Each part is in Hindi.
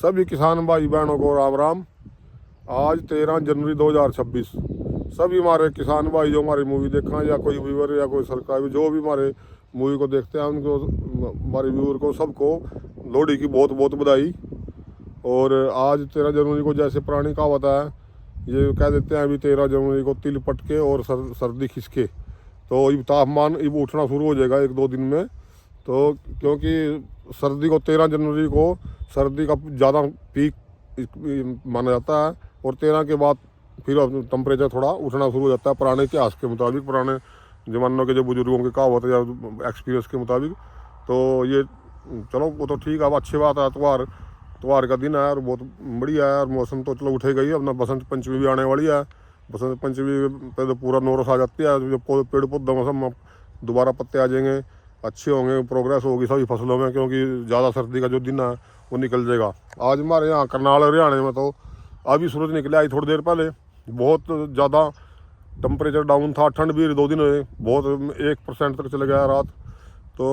सभी किसान भाई बहनों को राम राम। आज 13 जनवरी 2026। सभी हमारे किसान भाई जो हमारी मूवी देखना या कोई व्यूअर या कोई सरकार जो भी हमारे मूवी को देखते हैं उनको, हमारे व्यूअर को, सबको लोहड़ी की बहुत बहुत बधाई। और आज 13 जनवरी को जैसे पुरानी कहावत है, ये कह देते हैं अभी 13 जनवरी को तिल पटके और सर्दी खिसके, तो ये तापमान अब उठना शुरू हो जाएगा 1-2 दिन में। तो क्योंकि सर्दी को 13 जनवरी को सर्दी का ज़्यादा पीक माना जाता है और 13 के बाद फिर टेम्परेचर थोड़ा उठना शुरू हो जाता है पुराने इतिहास के मुताबिक, पुराने ज़मानों के जो बुजुर्गों की कहावत है या एक्सपीरियंस के मुताबिक। तो ये चलो वो तो ठीक है, अब अच्छी बात है। त्योहार का दिन है और बहुत बढ़िया है और मौसम तो चलो उठेगा ही। अपना बसंत पंचमी भी आने वाली है। बसंत पंचमी पे तो पूरा नौरस आ जाती है, जो पेड़ पौधे मौसम दोबारा पत्ते आ जाएंगे, अच्छे होंगे, प्रोग्रेस होगी सभी फसलों में, क्योंकि ज़्यादा सर्दी का जो दिन है वो निकल जाएगा। आज हमारे यहाँ करनाल हरियाणा में तो अभी सूरज निकले आई थोड़ी देर पहले, बहुत ज़्यादा टेम्परेचर डाउन था, ठंड भी 2 दिन हुए, बहुत 1% तक चले गया रात तो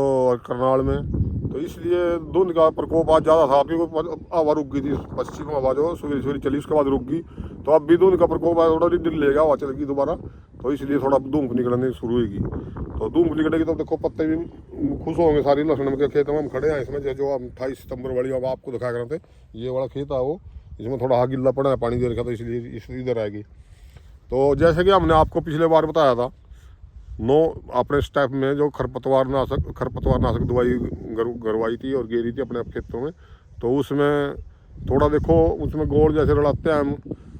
करनाल में। तो इसलिए धुंध का प्रकोप आज ज़्यादा था, क्योंकि हवा रुक गई थी, पश्चिम हवा जो सुबह चली उसके बाद रुक गई। तो अब भी धुंध का प्रकोप है, थोड़ा ढिल लेगा, हवा चलेगी दोबारा, तो इसलिए थोड़ा धूप निकलने शुरू होगी। तो धूप निकलेगी तो देखो पत्ते भी खुश होंगे सारी। लहसुन के खेत में हम खड़े हैं इसमें, जो हम 28 सितंबर वाली अब आपको दिखाया करते, ये वाला खेत है वो, इसमें थोड़ा हाँ गिल्ला पड़ा है, पानी दे रखा, तो इसलिए इधर आएगी। तो जैसे कि हमने आपको पिछले बार बताया था, अपने स्टेप में जो खरपतवार नाशक दवाई गरवाई थी और गेरी थी अपने खेतों में, तो उसमें थोड़ा देखो उसमें गोल जैसे रलाते हैं हम,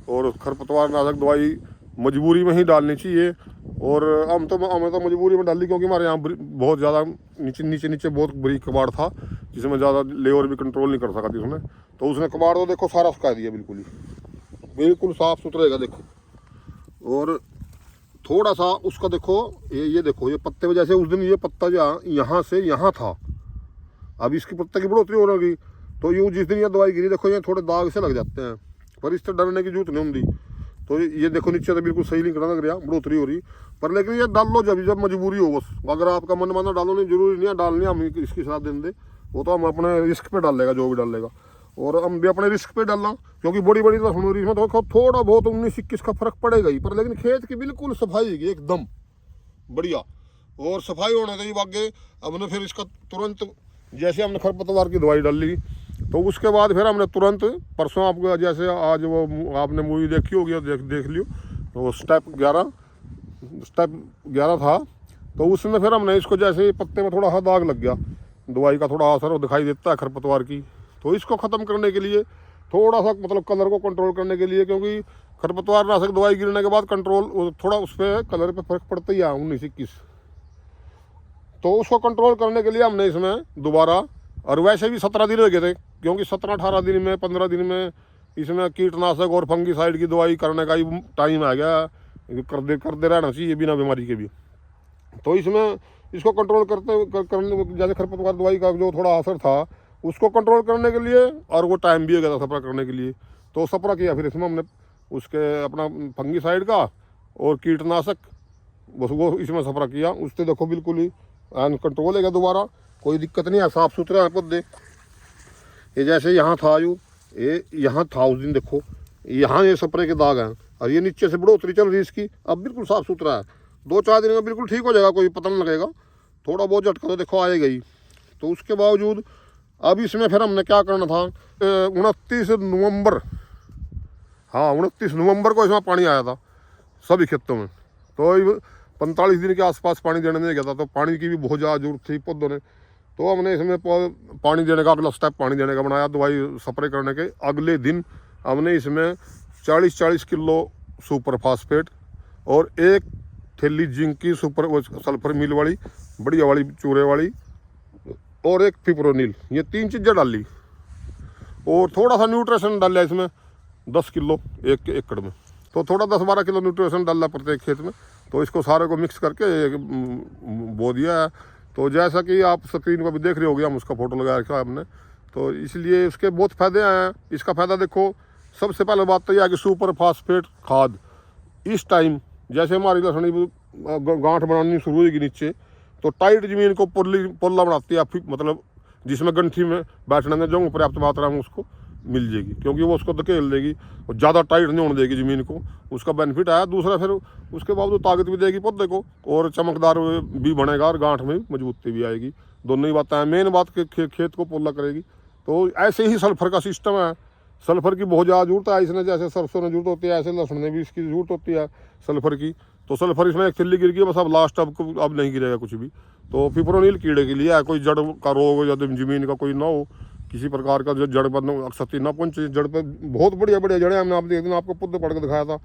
और खरपतवार नाशक दवाई मजबूरी में ही डालनी चाहिए। और हमें तो मजबूरी में डाली, क्योंकि हमारे यहाँ बहुत ज़्यादा नीचे बहुत बड़ी कबाड़ था, जिसमें ज़्यादा लेबर भी कंट्रोल नहीं कर सका थी उसने। तो उसने कबाड़ तो देखो सारा सुखा दिया, बिल्कुल साफ़ सुथरेगा देखो। और थोड़ा सा उसका देखो, ये देखो ये पत्ते में, जैसे उस दिन ये पत्ता जो यहाँ से यहाँ था, अब इसकी पत्ते की बढ़ोतरी हो रही, तो यूँ जिस दिन ये दवाई गिरी देखो ये थोड़े दाग से लग जाते हैं, पर इससे डरने की जरूरत नहीं होती। तो ये देखो नीचे तो बिल्कुल सही नहीं करना लग रहा, बढ़ोतरी हो रही, पर लेकिन ये डाल लो जब मजबूरी हो बस। अगर आपका मन माना डालो, नहीं जरूरी नहीं है डालनी, हम इसकी सलाह देंगे, वो तो हम अपने रिस्क पे डालेगा जो भी डालेगा, और हम भी अपने रिस्क पे डालना, क्योंकि बड़ी लहसुन इसमें तो थोड़ा बहुत 19-21 का फर्क पड़ेगा ही, पर लेकिन खेत की बिल्कुल सफाई होगी एकदम बढ़िया, और सफाई होने के आगे हमने फिर इसका तुरंत, जैसे हमने खरपतवार की दवाई डाल ली, तो उसके बाद फिर हमने तुरंत परसों, आपको जैसे आज वो आपने मूवी देखी होगी, देख लियो, तो स्टेप 11 था, तो उसमें फिर हमने इसको, जैसे पत्ते में थोड़ा दाग लग गया, दवाई का थोड़ा असर दिखाई देता है खरपतवार की, तो इसको ख़त्म करने के लिए थोड़ा सा मतलब कलर को कंट्रोल करने के लिए, क्योंकि खरपतवार नाशक दवाई गिरने के बाद कंट्रोल थोड़ा उस पर कलर पे फर्क पड़ता ही है 19-21, तो उसको कंट्रोल करने के लिए हमने इसमें दोबारा, और वैसे भी 17 दिन हो गए थे, क्योंकि 17-18 दिन में 15 दिन में इसमें कीटनाशक और फंगीसाइड की दवाई करने का ही टाइम आ गया, करते रहना चाहिए बिना बीमारी के भी। तो इसमें इसको कंट्रोल करने जैसे खरपतवार दवाई का जो थोड़ा असर था उसको कंट्रोल करने के लिए, और वो टाइम भी हो गया था स्प्रे करने के लिए, तो स्प्रे किया फिर इसमें हमने उसके अपना फंगीसाइड का और कीटनाशक, बस वो इसमें स्प्रे किया, उससे देखो बिल्कुल ही कंट्रोल है गया दोबारा, कोई दिक्कत नहीं है, साफ़ सुथरा है पौधे। ये जैसे यहाँ था ये यहाँ था उस दिन, देखो यहाँ ये स्प्रे के दाग हैं, और ये नीचे से बढ़ोतरी चल रही है इसकी, अब बिल्कुल साफ़ सुथरा है, 2-4 दिन में बिल्कुल ठीक हो जाएगा, कोई पता नहीं लगेगा, थोड़ा बहुत झटका तो देखो आएगा ही। तो उसके बावजूद अब इसमें फिर हमने क्या करना था, 29 नवंबर, हाँ 29 नवंबर को इसमें पानी आया था सभी खेतों में, तो 45 दिन के आसपास पानी देने में गया था, तो पानी की भी बहुत ज़्यादा जरूरत थी पौधों ने। तो हमने इसमें पानी देने का अगला स्टेप पानी देने का बनाया, दवाई स्प्रे करने के अगले दिन हमने इसमें 40-40 किलो सुपर फास्फेट और 1 थैली जिंक की सुपर सल्फर मिल वाली बढ़िया वाली चूरे वाली, और 1 फिप्रोनिल, ये 3 चीज़ें डाली, और थोड़ा सा न्यूट्रिशन डाल लिया इसमें 10 किलो 1 एकड़ में, तो थोड़ा 10-12 किलो न्यूट्रिशन डाल लिया प्रत्येक खेत में। तो इसको सारे को मिक्स करके बो दिया है। तो जैसा कि आप स्क्रीन पर भी देख रहे होगे, हम उसका फ़ोटो लगा रखा है हमने, तो इसलिए इसके बहुत फ़ायदे हैं। इसका फ़ायदा देखो, सबसे पहले बात तो यह है कि सुपर फास्फेट खाद इस टाइम, जैसे हमारी लहसुन गांठ बनानी शुरू होगी नीचे, तो टाइट ज़मीन को पोला बनाती है, मतलब जिसमें गंठी में बैठने में जो पर्याप्त मात्रा में उसको मिल जाएगी, क्योंकि वो उसको धकेल देगी और ज़्यादा टाइट नहीं होने देगी ज़मीन को, उसका बेनिफिट आया। दूसरा फिर उसके बाद वो ताकत भी देगी पौधे को और चमकदार भी बनेगा और गांठ में मजबूती भी आएगी। दोनों ही बातें हैं। मेन बात खेत को पोला करेगी। तो ऐसे ही सल्फर का सिस्टम है। सल्फर की बहुत ज़्यादा जरूरत है। इसने जैसे सरसों में जरूरत होती है, ऐसे लहसुन में भी इसकी जरूरत होती है सल्फर की। तो सल्फर इसमें एक तिल्ली गिर गई बस, अब लास्ट अब नहीं गिरेगा कुछ भी। तो पिप्रोनिल कीड़े के लिए है, कोई जड़ का रोग या जमीन का कोई ना हो, किसी प्रकार का जो जड़ पर क्षति ना पहुंचे। जड़ पर बहुत बढ़िया बढ़िया जड़ें हमने आप एक दिन आपको पौधे पढ़ के दिखाया था।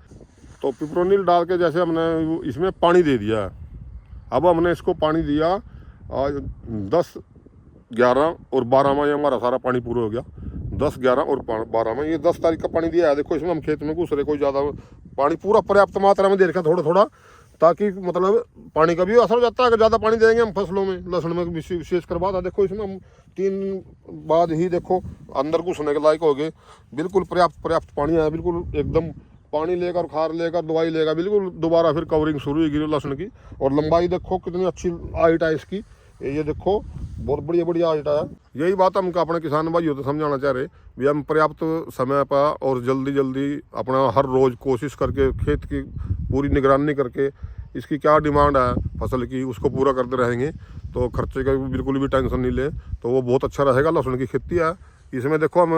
तो पिप्रोनिल डाल के जैसे हमने इसमें पानी दे दिया है। अब हमने इसको पानी दिया 10, 11 और 12 में हमारा सारा पानी पूरा हो गया। 10, 11 और 12 में ये 10 तारीख का पानी दिया है। देखो इसमें हम खेत में घुस रहे, कोई ज़्यादा पानी पूरा पर्याप्त मात्रा में दे रखा थोड़ा थोड़ा, ताकि मतलब पानी का भी असर हो जाता है। अगर ज़्यादा पानी देंगे हम फसलों में, लहसुन में विशेष कर बात है। देखो इसमें हम 3 बाद ही देखो अंदर घुसने के लायक हो गए। बिल्कुल पर्याप्त पानी आया, बिल्कुल एकदम पानी लेकर, खार लेकर, दवाई लेकर बिल्कुल दोबारा फिर कवरिंग शुरू हुई लहसुन की। और लंबाई देखो कितनी अच्छी हाइट है इसकी, ये देखो बहुत बढ़िया हाइट है। यही बात हम अपने किसान भाइयों को समझाना चाह रहे भी, हम पर्याप्त समय पर और जल्दी अपना हर रोज़ कोशिश करके खेत की पूरी निगरानी करके इसकी क्या डिमांड है फसल की, उसको पूरा करते रहेंगे तो खर्चे का बिल्कुल भी टेंशन नहीं ले, तो वो बहुत अच्छा रहेगा। लहसुन की खेती है। इसमें देखो हम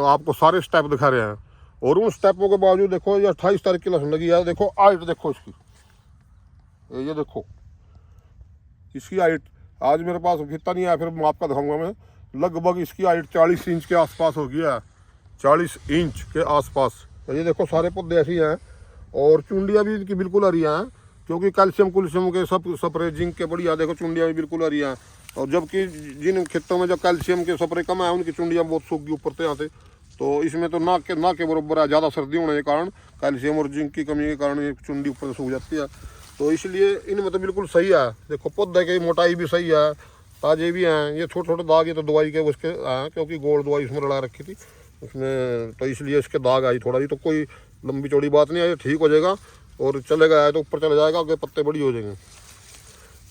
आपको सारे स्टेप दिखा रहे हैं, और उन स्टेपों के बावजूद देखो ये 28 तारीख की लहसुन लगी है। देखो हाइट देखो इसकी, ये देखो इसकी हाइट। आज मेरे पास कितना नहीं आया, फिर मैं आपका दिखाऊंगा। मैं लगभग इसकी हाइट 40 इंच के आसपास हो गया है, 40 इंच के आसपास। तो ये देखो सारे पौधे ऐसे ही हैं, और चुंडियाँ भी इनकी बिल्कुल हरी हैं, क्योंकि कैल्शियम के सब स्प्रे जिंक के बढ़िया। देखो चुंडियाँ भी बिल्कुल हरी हैं। और जबकि जिन खेतों में जो कैल्शियम के स्प्रे कम है, उनकी चुंडियाँ बहुत सूख गई ऊपर से यहाँ से। तो इसमें तो ना के बराबर है। ज़्यादा सर्दी होने के कारण, कैल्शियम और जिंक की कमी के कारण ये चुंडी ऊपर से सूख जाती है। तो इसलिए इनमें तो बिल्कुल सही है। देखो पौधे की मोटाई भी सही है, ताजे भी हैं। ये छोटे दाग, ये तो दवाई के उसके हैं, क्योंकि गोल दवाई उसमें लड़ा रखी थी उसमें, तो इसलिए इसके दाग आई थोड़ा ही। तो कोई लंबी चौड़ी बात नहीं है, ये ठीक हो जाएगा और चलेगा है तो ऊपर चला जाएगा, आगे पत्ते बड़ी हो जाएंगे।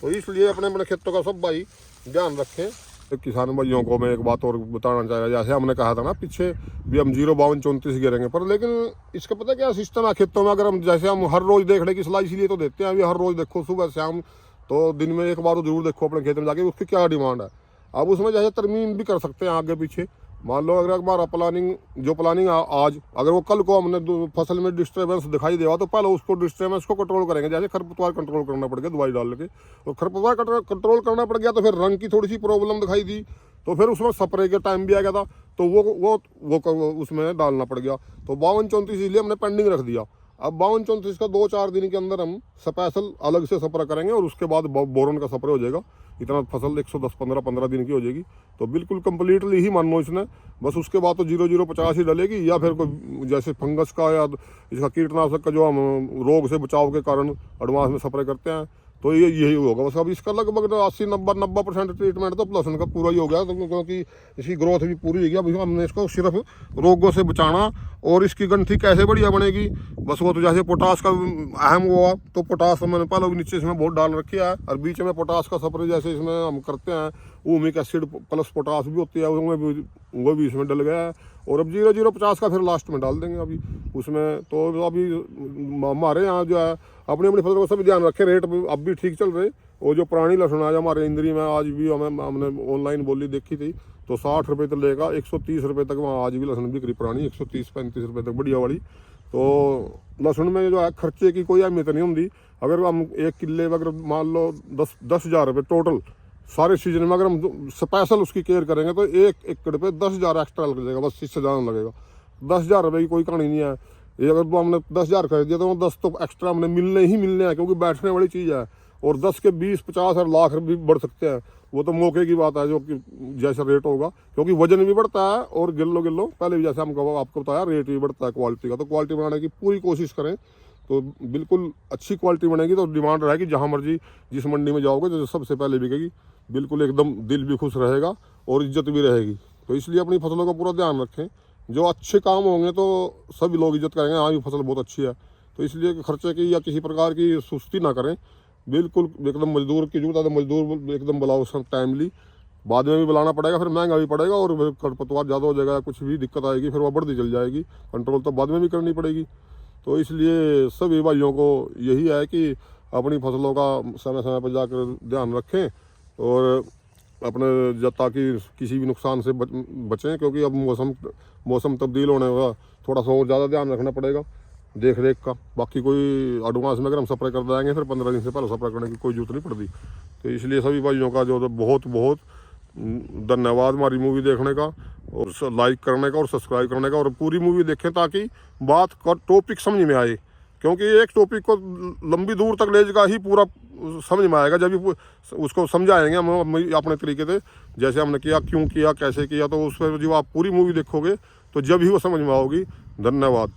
तो इसलिए अपने खेतों का सब भाई ध्यान रखें। तो किसान भाइयों को मैं एक बात और बताना चाहेगा, जैसे हमने कहा था ना पीछे भी हम 05234 गिरेंगे पर, लेकिन इसका पता क्या सिस्टम है खेतों में। अगर हम जैसे हम हर रोज़ देखने की सलाह इसलिए तो देते हैं, अभी हर रोज़ देखो सुबह शाम, तो दिन में एक बार जरूर देखो अपने खेत में जाके उसकी क्या डिमांड है। अब उसमें जैसे तरमीम भी कर सकते हैं आगे पीछे। मान लो अगर हमारा प्लानिंग आज, अगर वो कल को हमने फसल में डिस्टर्बेंस दिखाई देगा, तो पहले उसको डिस्टर्बेंस को कंट्रोल करेंगे। जैसे खरपतवार कंट्रोल करना पड़ गया दवाई डाल के, और खरपतवार कंट्रोल करना पड़ गया, तो फिर रंग की थोड़ी सी प्रॉब्लम दिखाई दी, तो फिर उसमें स्प्रे के टाइम भी आ गया था, तो वो उसमें डालना पड़ गया। तो 5234 इसलिए हमने पेंडिंग रख दिया। अब 5234 का 2-4 दिन के अंदर हम स्पेशल अलग से स्प्रे करेंगे, और उसके बाद बोरन का स्प्रे हो जाएगा। इतना फसल 110-15 दिन की हो जाएगी। तो बिल्कुल कंप्लीटली ही मानो इसने, बस उसके बाद तो 0050 ही डलेगी, या फिर कोई जैसे फंगस का या इसका कीटनाशक का जो हम रोग से बचाव के कारण एडवांस में स्प्रे करते हैं, तो यही होगा बस। अब इसका लगभग 80-90% ट्रीटमेंट तो लहसुन का पूरा ही हो गया, तो क्योंकि इसकी ग्रोथ भी पूरी हो गई। अब हमने इसको सिर्फ रोगों से बचाना, और इसकी गंठी कैसे बढ़िया बनेगी बस वो तो जैसे पोटास का अहम हुआ, तो पोटास मैंने पहले भी नीचे इसमें बहुत डाल रखी है, और बीच में पोटास का स्प्रे जैसे इसमें हम करते हैं, ह्यूमिक एसिड प्लस पोटास भी होती है, वो भी इसमें डल गया है। और अब 0050 का फिर लास्ट में डाल देंगे अभी उसमें। तो अभी हमारे यहाँ जो है अपनी फसल को सब ध्यान रखें। रेट अब भी ठीक चल रहे। वो जो पुरानी लहसुन आज हमारे इंद्री में आज भी हमने ऑनलाइन बोली देखी थी, तो 60 रुपये तक लेगा, 130 रुपये तक वहाँ आज भी लहसुन बिक रही पुरानी, 130-135 रुपये तक बढ़िया वाली। तो लहसुन में जो है खर्चे की कोई अहमियत नहीं होती। अगर हम 1 किले में अगर मान लो 10,000 रुपये टोटल सारे सीजन में अगर हम स्पेशल उसकी केयर करेंगे, तो 1 एकड़ पे 10,000 एक्स्ट्रा लग जाएगा, बस इससे ज़्यादा लगेगा। 10,000 रुपये की कोई कहानी नहीं है। ये अगर तो हमने 10,000 खरीद दिया, तो वो 10 तो एक्स्ट्रा हमने मिलने हैं, क्योंकि बैठने वाली चीज़ है। और 10 के 20, 50 और लाख भी बढ़ सकते हैं, वो तो मौके की बात है, जो कि जैसा रेट होगा, क्योंकि वजन भी बढ़ता है, और गिल्लो पहले भी जैसे हमको आपको बताया रेट भी बढ़ता है क्वालिटी का। तो क्वालिटी बनाने की पूरी कोशिश करें, तो बिल्कुल अच्छी क्वालिटी बनेगी, तो डिमांड रहेगी। जहाँ मर्जी जिस मंडी में जाओगे तो सबसे पहले बिकेगी, बिल्कुल एकदम दिल भी खुश रहेगा और इज्जत भी रहेगी। तो इसलिए अपनी फसलों का पूरा ध्यान रखें। जो अच्छे काम होंगे तो सभी लोग इज्जत करेंगे, हाँ ये फसल बहुत अच्छी है। तो इसलिए खर्चे की या किसी प्रकार की सुस्ती ना करें। बिल्कुल एकदम मजदूर की जरूरत है तो मजदूर एकदम बुलाओ सब टाइमली, बाद में भी बुलाना पड़ेगा, फिर महंगा भी पड़ेगा और खरपतवार ज़्यादा हो जाएगा, कुछ भी दिक्कत आएगी, फिर वो बढ़ती चल जाएगी। कंट्रोल तो बाद में भी करनी पड़ेगी। तो इसलिए सभी भाइयों को यही है कि अपनी फसलों का समय समय पर जाकर ध्यान रखें और अपने ताकि किसी भी नुकसान से बचें, क्योंकि अब मौसम तब्दील होने का थोड़ा सा और ज़्यादा ध्यान रखना पड़ेगा देख रेख का। बाकी कोई एडवांस में अगर हम स्प्रे कर देंगे फिर 15 दिन से पहले स्प्रे करने की कोई जरूरत नहीं पड़ती। तो इसलिए सभी भाइयों का जो बहुत बहुत धन्यवाद हमारी मूवी देखने का और लाइक करने का और सब्सक्राइब करने का, और पूरी मूवी देखें ताकि बात का टॉपिक समझ में आए, क्योंकि एक टॉपिक को लंबी दूर तक ले जाएगा ही पूरा समझ में आएगा जब भी उसको समझाएंगे हम अपने तरीके से, जैसे हमने किया, क्यों किया, कैसे किया। तो उस पर जब आप पूरी मूवी देखोगे तो जब ही वो समझ में आओगी। धन्यवाद।